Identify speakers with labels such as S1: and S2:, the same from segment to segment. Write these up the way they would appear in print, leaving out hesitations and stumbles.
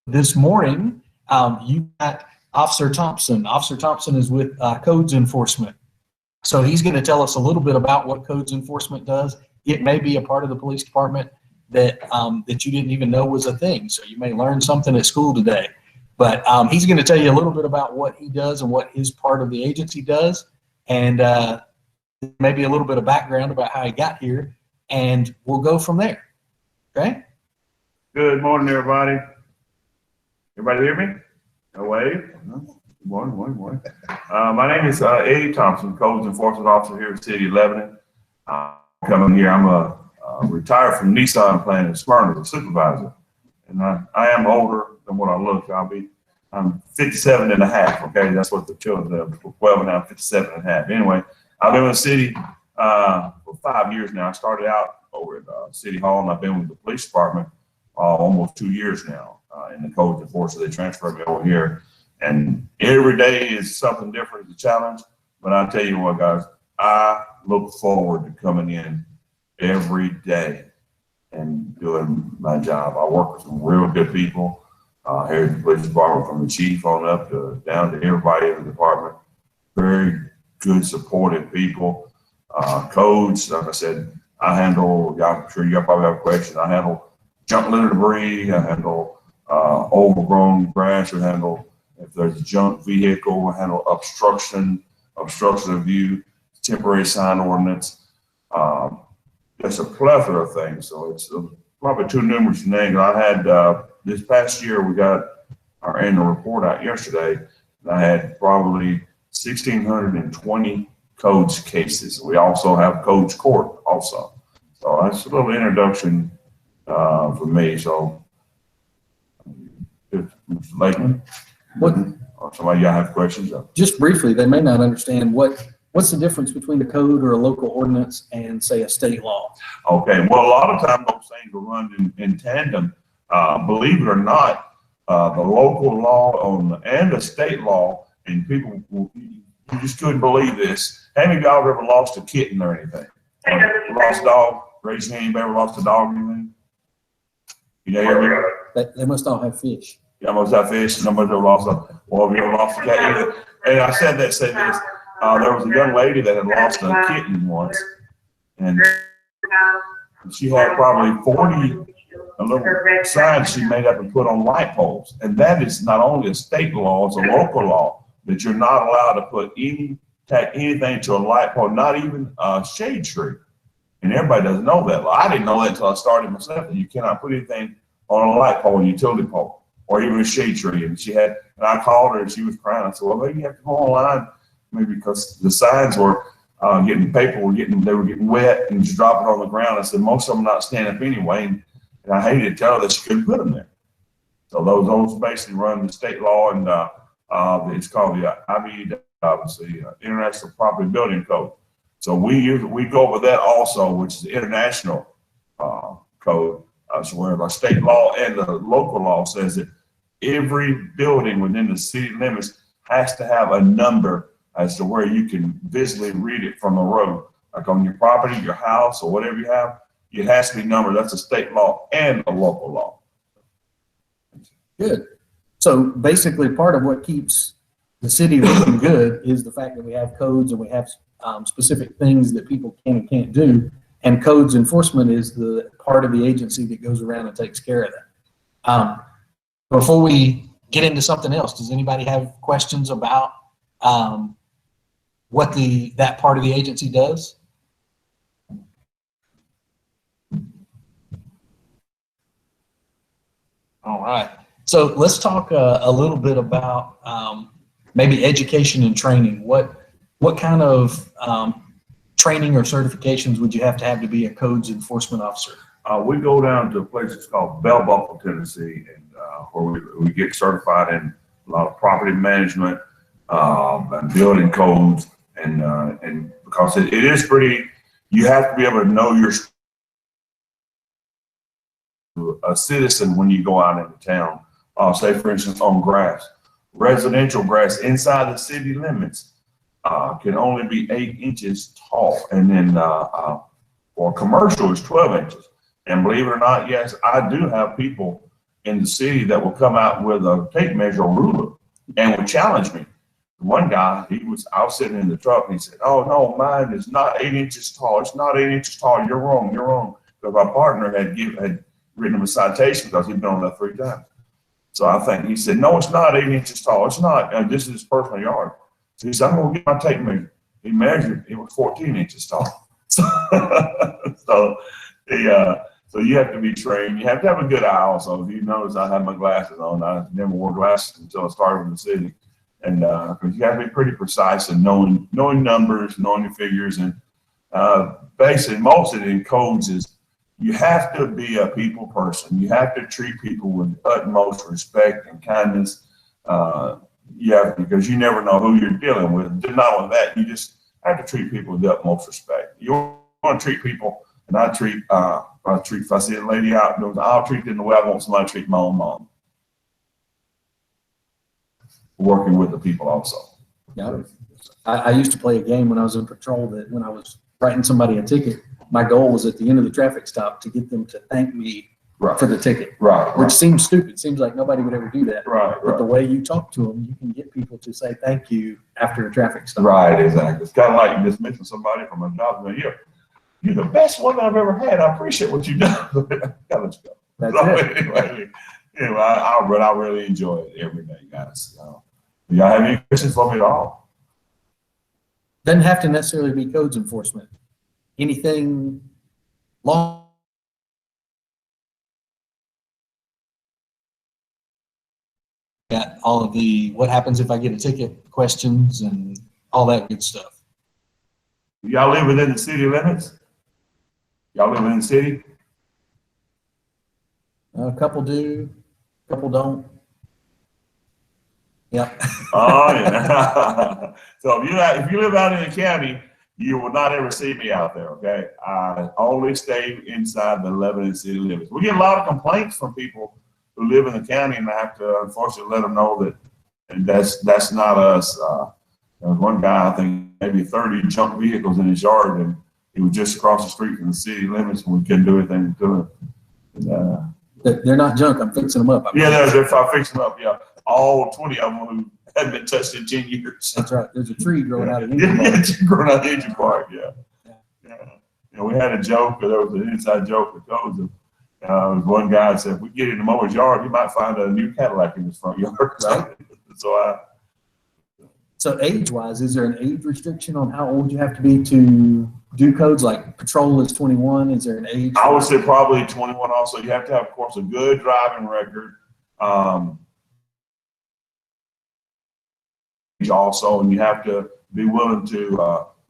S1: this morning, you got Officer Thompson. Officer Thompson is with Codes Enforcement. So he's going to tell us a little bit about what Codes Enforcement does. It may be a part of the police department that that you didn't even know was a thing. So you may learn something at school today. But he's going to tell you a little bit about what he does and what his part of the agency does, and maybe a little bit of background about how he got here, and we'll go from there. Okay?
S2: Good morning, everybody. Everybody hear me? No wave? Good morning. My name is Eddie Thompson, Codes Enforcement Officer here in the city of Lebanon. Coming here, I'm retired from Nissan plant in Smyrna as a supervisor. And I am older than what I look. I'm 57 and a half, okay? That's what the children are, 12 and now 57 and a half. Anyway, I've been with the city for 5 years now. I started out over at City Hall, and I've been with the police department almost 2 years now in the Codes Enforcement. They transferred me over here. And every day is something different, it's a challenge. But I tell you what, guys, I look forward to coming in every day and doing my job. I work with some real good people here at the police department, from the chief on up to down to everybody in the department. Very good, supportive people. Codes, like I said, I handle, I'm sure y'all probably have questions. I handle junk litter debris. I handle overgrown grass. I handle, if there's a junk vehicle, I handle obstruction of view, temporary sign ordinance. There's a plethora of things, so it's probably too numerous to name. I had this past year, we got our annual report out yesterday, and I had probably 1,620 codes cases. We also have codes court also. So that's a little introduction for me. So, Mr. Lakeman, or somebody y'all have questions?
S1: Just briefly, they may not understand what's the difference between a code or a local ordinance and, say, a state law?
S2: Okay, well, a lot of times those things will run in tandem. Believe it or not, the local law and the state law, and people, you just couldn't believe this. How many of y'all ever lost a kitten or anything? Lost a dog? Raise your hand, ever lost a dog or anything? You hear me?
S1: They must all have fish.
S2: You almost have fish. Nobody's ever lost a, well, have you ever lost a cat either? And I said this. There was a young lady that had lost a kitten once, and she had probably 40 little signs she made up and put on light poles. And that is not only a state law, it's a local law that you're not allowed to put anything to a light pole, not even a shade tree. And everybody doesn't know that. Well, I didn't know that until I started myself, that you cannot put anything on a light pole, a utility pole, or even a shade tree. And I called her and she was crying. I said, well, maybe you have to go online, maybe because the signs were they were getting wet and just dropping on the ground. I said, most of them not standing up anyway. And I hated to tell her that she couldn't put them there. So those basically run the state law, and it's called the International Property Building Code. So we go over that also, which is the international code. So where the state law and the local law says that every building within the city limits has to have a number as to where you can visually read it from the road. Like on your property, your house, or whatever you have, it has to be numbered. That's a state law and a local law.
S1: Good. So basically, part of what keeps the city looking good is the fact that we have codes and we have specific things that people can and can't do. And Codes Enforcement is the part of the agency that goes around and takes care of that. Before we get into something else, does anybody have questions about what that part of the agency does? All right. So let's talk a little bit about maybe education and training. What kind of training or certifications would you have to be a Codes Enforcement officer?
S2: We go down to places called Bell Buckle, Tennessee, and where we get certified in a lot of property management and building codes, and because it is pretty, you have to be able to know your a citizen when you go out into town. Say for instance on grass, residential grass inside the city limits can only be 8 inches tall, and then for commercial is 12 inches. And believe it or not, yes, I do have people in the city that will come out with a tape measure or ruler and would challenge me. One guy, I was sitting in the truck and he said, "Oh no, mine is not 8 inches tall. It's not 8 inches tall. You're wrong. You're wrong." Because my partner had written him a citation because he'd been on that 3 times. So I think he said, "No, it's not 8 inches tall. It's not. This is his personal yard." So he said, "I'm gonna get my tape measure." He measured. It was 14 inches tall. So, so you have to be trained. You have to have a good eye also. If you notice, I have my glasses on. I never wore glasses until I started in the city. And because you have to be pretty precise in knowing numbers, knowing your figures, and basically most of it in codes is you have to be a people person. You have to treat people with utmost respect and kindness. Because you never know who you're dealing with. Not only that, you just have to treat people with the utmost respect. You want to treat people, and if I see a lady out, I'll treat them the way I want somebody to treat my own mom. Working with the people also.
S1: Yeah. I used to play a game when I was in patrol that when I was writing somebody a ticket, my goal was at the end of the traffic stop to get them to thank me for the ticket. Right. Which seems stupid. Seems like nobody would ever do that. Right. But the way you talk to them, you can get people to say thank you after a traffic stop. Right, exactly.
S2: It's kind of like dismissing somebody from a job. You're the best one I've ever had. I appreciate what you've done. Gotta let you go.
S1: That's
S2: so
S1: it.
S2: Anyway, I really enjoy it every day, guys. Do y'all have any questions for me at all?
S1: Doesn't have to necessarily be codes enforcement. Anything long. Got all of the what happens if I get a ticket questions and all that good stuff.
S2: Y'all live within the city limits? Y'all live within the city?
S1: A couple do, a couple don't. Yeah.
S2: Oh yeah. So if you live out in the county, you will not ever see me out there. Okay. I only stay inside the Lebanon city limits. We get a lot of complaints from people who live in the county, and I have to unfortunately let them know that that's not us. There was one guy, I think maybe 30 junk vehicles in his yard, and he was just across the street from the city limits, and we couldn't do anything to him.
S1: They're not junk. I'm fixing them up.
S2: They're fixing them up. Yeah. All 20 of them who hadn't been touched in 10 years.
S1: That's right. There's a tree growing out of the engine part.
S2: Growing out of the engine part, yeah. We had a joke, there was an inside joke that goes, one guy said, if we get in the mower's yard, you might find a new Cadillac in his front yard. Right.
S1: So age-wise, is there an age restriction on how old you have to be to do codes? Like patrol is 21. Is there an age?
S2: I would say probably 21 also. You have to have, of course, a good driving record. Also, and you have to be willing to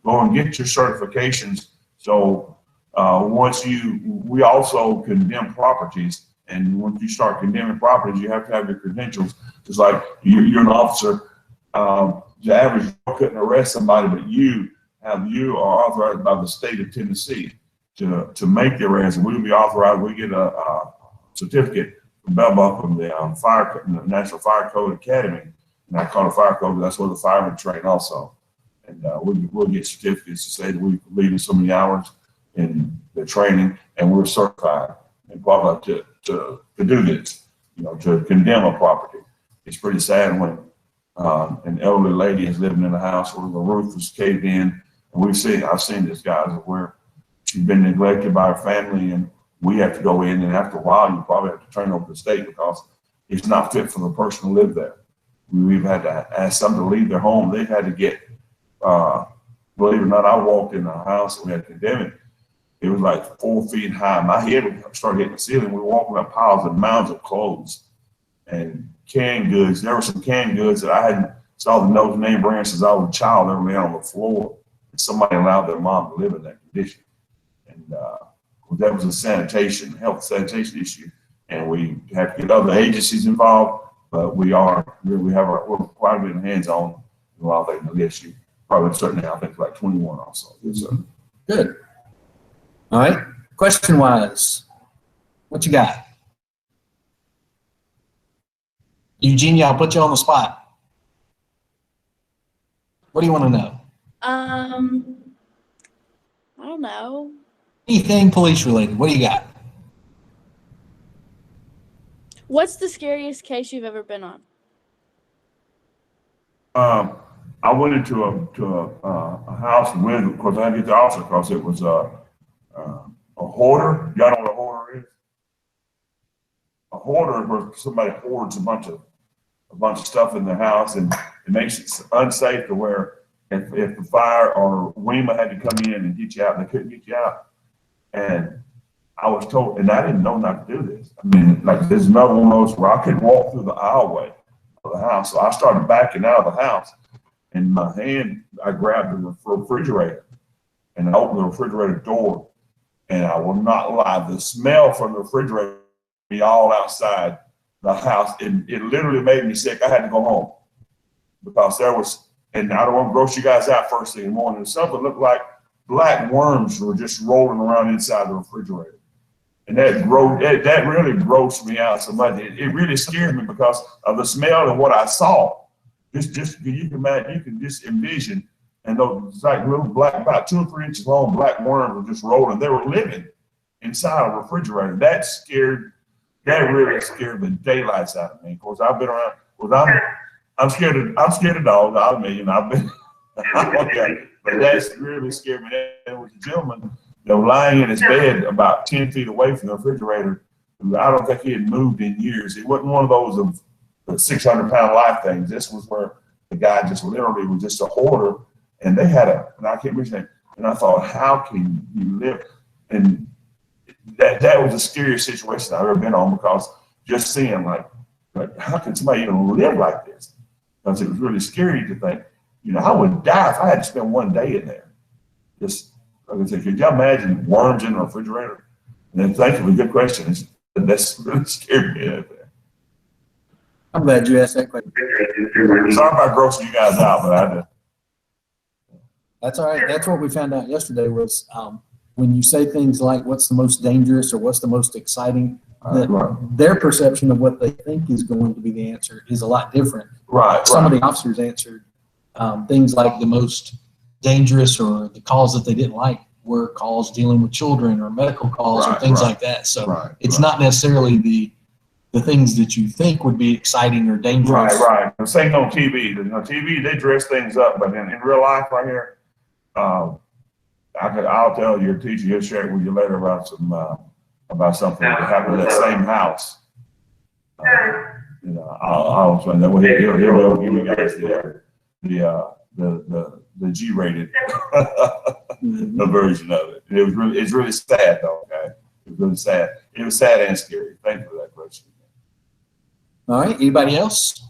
S2: go and get your certifications. So we also condemn properties, and once you start condemning properties, you have to have your credentials. Just like you're an officer, the average couldn't arrest somebody, but you are authorized by the state of Tennessee to make the arrest, and we will be authorized. We get a certificate from the National Fire Code Academy. And I call it fire code. That's where the firemen train also. And we'll get certificates to say that we completed so many hours in the training, and we're certified and qualified to do this, to condemn a property. It's pretty sad when an elderly lady is living in a house where the roof is caved in. And I've seen this, guys, where she's been neglected by her family, and we have to go in, and after a while, you probably have to turn over to the state because it's not fit for the person to live there. We've had to ask them to leave their home. They've had to get, believe it or not, I walked in a house and we had to condemn it. It was like 4 feet high. My head started hitting the ceiling. We were walking up piles and mounds of clothes and canned goods. There were some canned goods that I hadn't saw the nose name brand since I was a child. They were laying on the floor, and somebody allowed their mom to live in that condition. And that was a health sanitation issue. And we had to get other agencies involved. But we're quite a bit of hands-on a lot of things. I guess you probably certainly, I think like 21 also. So.
S1: Good. All right. Question-wise, what you got? Eugenia, I'll put you on the spot. What do you want to know?
S3: I don't know.
S1: Anything police related. What do you got?
S3: What's the scariest case you've ever been on?
S2: I went into a house with, of course, I didn't get the officer because it was a hoarder. Y'all know what a hoarder is? A hoarder is where somebody hoards a bunch of stuff in their house, and it makes it unsafe to where if the fire or WEMA had to come in and get you out, and they couldn't get you out. And I was told, and I didn't know not to do this. I mean, like there's another one of those where I couldn't walk through the aisleway of the house. So I started backing out of the house, and my hand, I grabbed the refrigerator and I opened the refrigerator door. And I will not lie, the smell from the refrigerator be all outside the house. It literally made me sick. I had to go home because there was, and I don't want to gross you guys out first thing in the morning. Something looked like black worms were just rolling around inside the refrigerator. And that really grossed me out so much. It really scared me because of the smell and what I saw. Just you can imagine, you can just envision, and those like little black, about 2 or 3 inches long black worms were just rolling. They were living inside a refrigerator. That really scared the daylights out of me. Of course, I've been around. I'm scared of dogs. I'll admit, you know, I've been. But that's really scared me. There was a gentleman that was lying in his bed about 10 feet away from the refrigerator. I don't think he had moved in years. It wasn't one of those of the 600-pound life things. This was where the guy just literally was just a hoarder, and they had and I can't remember his name. And I thought, how can you live? And that was the scariest situation I've ever been on, because just seeing like how can somebody even live like this? Because it was really scary to think, you know, I would die if I had to spend one day in there. Just like I said, could you imagine worms in the refrigerator? And then thankfully, good question. That's really scared me out there.
S1: I'm glad you asked that question.
S2: Sorry about grossing you guys out, but I did.
S1: That's all right. That's what we found out yesterday was when you say things like what's the most dangerous or what's the most exciting, their perception of what they think is going to be the answer is a lot different.
S2: Right.
S1: Some of the officers answered things like the most dangerous or the calls that they didn't like were calls dealing with children or medical calls or things like that. So it's not necessarily the things that you think would be exciting or dangerous.
S2: Right. The same on TV. You know, TV, they dress things up, but in real life right here, I'll tell your teacher, he'll share it with you later about something that happened in that same house. You know, I'll explain that. Well, he'll give you guys the G-rated the version of it. It's really sad though. Okay, it's really sad. It was sad and scary. Thank you for that question.
S1: All right. Anybody else?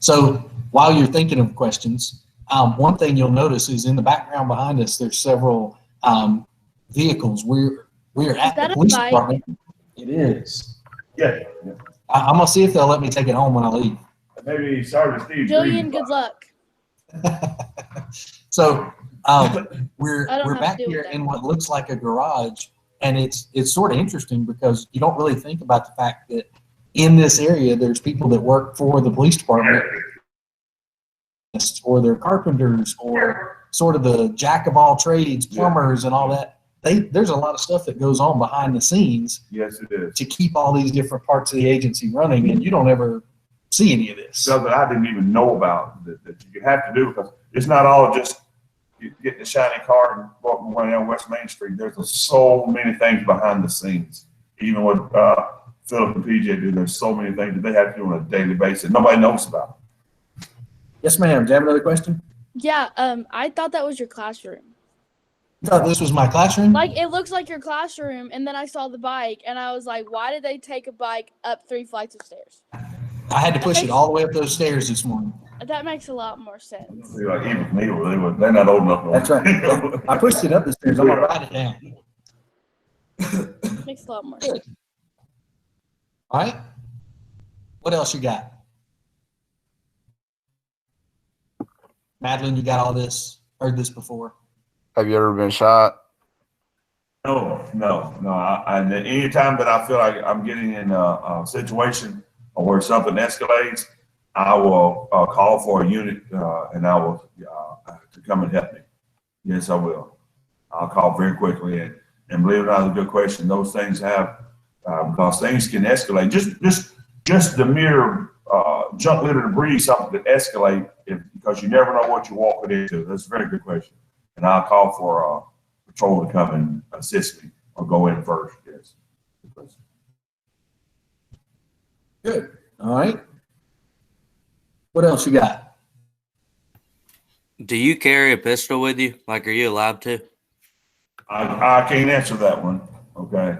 S1: So while you're thinking of questions, one thing you'll notice is in the background behind us, there's several vehicles. We're at the police department. It is.
S2: Yeah.
S1: I'm gonna see if they'll let me take it home when I leave.
S2: Maybe Sergeant Steve.
S3: Jillian, good luck.
S1: So we're back here in what looks like a garage, and it's sort of interesting because you don't really think about the fact that in this area there's people that work for the police department, or they're carpenters, or sort of the jack of all trades, plumbers, and all that. There's a lot of stuff that goes on behind the scenes.
S2: Yes, it is.
S1: To keep all these different parts of the agency running, and you don't ever see any of this.
S2: Stuff that I didn't even know about that you have to do, because it's not all just you get the shiny car and walking away down West Main Street. There's so many things behind the scenes. Even what Philip and PJ do, there's so many things that they have to do on a daily basis. Nobody knows about.
S1: Yes, ma'am. Do you have another question?
S3: Yeah, I thought that was your classroom.
S1: You thought this was my classroom?
S3: Like, it looks like your classroom, and then I saw the bike, and I was like, why did they take a bike up 3 flights of stairs?
S1: I had to push it all the way up those stairs this morning.
S3: That makes a lot more sense.
S2: Like, even me, they're not old enough.
S1: That's right. I pushed it up the stairs. I'm going to ride it down.
S3: Makes a lot more sense.
S1: All right. What else you got? Madeline, you got all this? Heard this before?
S4: Have you ever been shot?
S2: No. Anytime that I feel like I'm getting in a situation where something escalates, I will call for a unit and I will to come and help me. Yes, I will. I'll call very quickly, And believe it or not, it's a good question. Those things have, because things can escalate. Just the mere junk litter debris, something that escalate because you never know what you're walking into. That's a very good question. And I'll call for patrol to come and assist me or go in first. Yes.
S1: Good. All right. What else you got?
S5: Do you carry a pistol with you? Like, are you allowed to?
S2: I can't answer that one. Okay.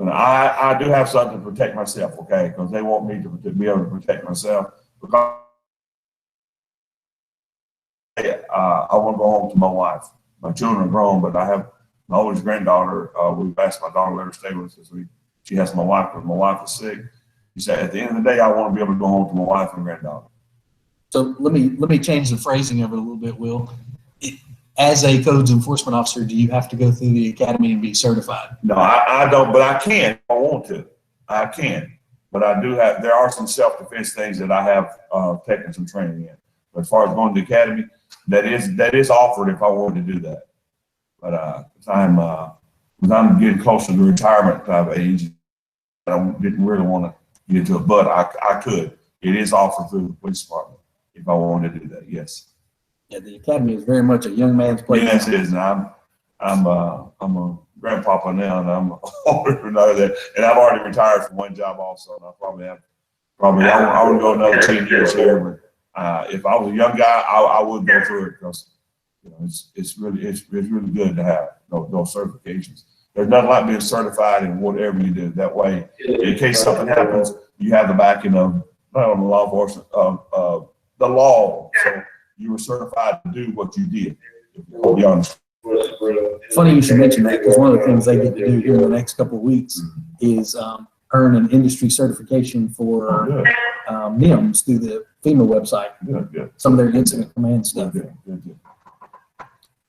S2: I do have something to protect myself. Okay, because they want me to be able to protect myself. Because I want to go home to my wife. My children are grown, but I have my oldest granddaughter. We've asked my daughter to let her stay with us this week. She has my wife, but my wife is sick. She said, at the end of the day, I want to be able to go home to my wife and granddaughter.
S1: So let me change the phrasing of it a little bit, Will. As a codes enforcement officer, do you have to go through the academy and be certified?
S2: No, I don't, but I can if I want to. I can. But I do have, there are some self-defense things that I have taken some training in. But as far as going to the academy, that is offered if I wanted to do that. But as I'm getting closer to retirement type age, I didn't really want to get into it, but I could. It is offered through the police department if I wanted to do that. Yes.
S1: Yeah, the academy is very much a young man's playground.
S2: Yes, it is. And I'm a grandpapa now, and I'm older than that. And I've already retired from one job also. And I would go another 10 years here. But if I was a young guy, I would go through it because it's really good to have those certifications. There's nothing like being certified in whatever you do. That way, in case something happens, you have the backing of not only law enforcement, the law. So you were certified to do what you did. To be honest.
S1: Funny you should mention that, because one of the things they get to do here in the next couple of weeks is earn an industry certification for NIMS through the FEMA website.
S2: Good.
S1: Some of their incident command stuff.
S2: Good.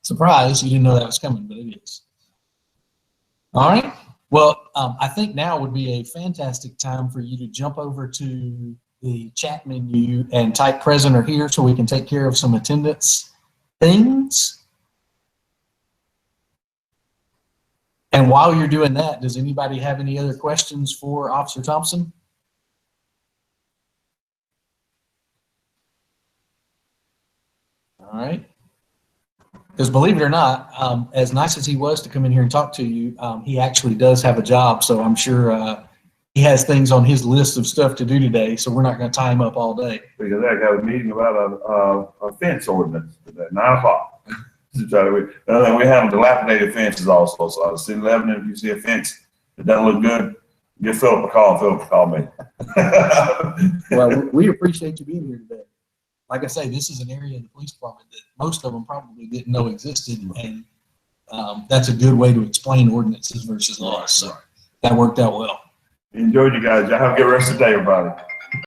S1: Surprise, you didn't know that was coming, but it is. All right. Well, I think now would be a fantastic time for you to jump over to the chat menu and type present or here so we can take care of some attendance things. And while you're doing that, does anybody have any other questions for Officer Thompson? All right. Because believe it or not, as nice as he was to come in here and talk to you, he actually does have a job. So I'm sure he has things on his list of stuff to do today. So we're not going to tie him up all day.
S2: Because I got a meeting about a fence ordinance at 9 o'clock. And then we have dilapidated fences also. So I was in Lebanon. If you see a fence that doesn't look good, give Philip a call. Philip call me.
S1: Well, we appreciate you being here today. Like I say, this is an area of the police department that most of them probably didn't know existed, and that's a good way to explain ordinances versus laws. So that worked out well.
S2: Enjoyed you guys. Y'all have a good rest of the day, everybody.